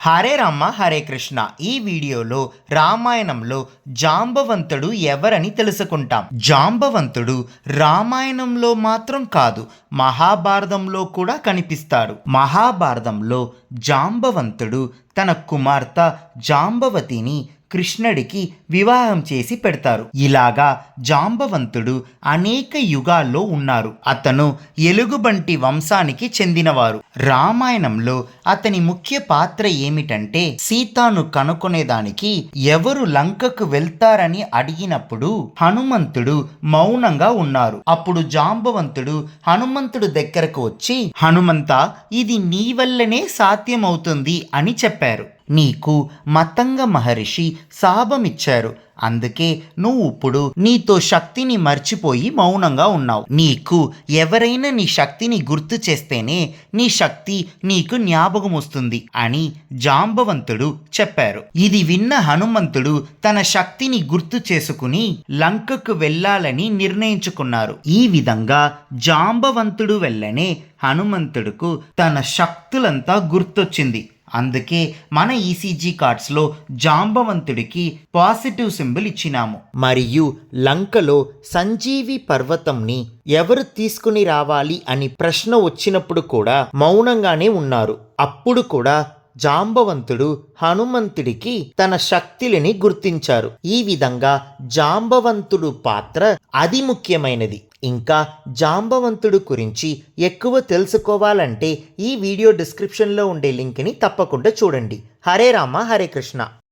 హరే రామ హరే కృష్ణ. ఈ వీడియోలో రామాయణంలో జాంబవంతుడు ఎవరని తెలుసుకుంటాం. జాంబవంతుడు రామాయణంలో మాత్రం కాదు, మహాభారతంలో కూడా కనిపిస్తారు. మహాభారతంలో జాంబవంతుడు తన కుమార్తె జాంబవతిని కృష్ణుడికి వివాహం చేసి పెడతారు. ఇలాగా జాంబవంతుడు అనేక యుగాల్లో ఉన్నారు. అతను ఎలుగుబంటి వంశానికి చెందినవారు. రామాయణంలో అతని ముఖ్య పాత్ర ఏమిటంటే, సీతను కనుక్కునేదానికి ఎవరు లంకకు వెళ్తారని అడిగినప్పుడు హనుమంతుడు మౌనంగా ఉన్నారు. అప్పుడు జాంబవంతుడు హనుమంతుడు దగ్గరకు వచ్చి, హనుమంత, ఇది నీ వల్లనే సాధ్యమవుతుంది అని చెప్పారు. నీకు మతంగ మహర్షి శాపమిచ్చారు, అందుకే నువ్వు ఇప్పుడు నీతో శక్తిని మర్చిపోయి మౌనంగా ఉన్నావు. నీకు ఎవరైనా నీ శక్తిని గుర్తు చేస్తేనే నీ శక్తి నీకు జ్ఞాపకం వస్తుంది అని జాంబవంతుడు చెప్పారు. ఇది విన్న హనుమంతుడు తన శక్తిని గుర్తు చేసుకుని లంకకు వెళ్ళాలని నిర్ణయించుకున్నారు. ఈ విధంగా జాంబవంతుడు వెళ్ళనే హనుమంతుడుకు తన శక్తులంతా గుర్తొచ్చింది. అందుకే మన ఈసీజీ కార్డ్స్లో జాంబవంతుడికి పాజిటివ్ సింబల్ ఇచ్చినాము. మరియు లంకలో సంజీవి పర్వతంని ఎవరు తీసుకుని రావాలి అని ప్రశ్న వచ్చినప్పుడు కూడా మౌనంగానే ఉన్నారు. అప్పుడు కూడా జాంబవంతుడు హనుమంతుడికి తన శక్తులని గుర్తించారు. ఈ విధంగా జాంబవంతుడు పాత్ర అతి ముఖ్యమైనది. ఇంకా జాంబవంతుడు గురించి ఎక్కువ తెలుసుకోవాలంటే ఈ వీడియో డిస్క్రిప్షన్లో ఉండే లింక్ని తప్పకుండా చూడండి. హరే రామ హరే కృష్ణ.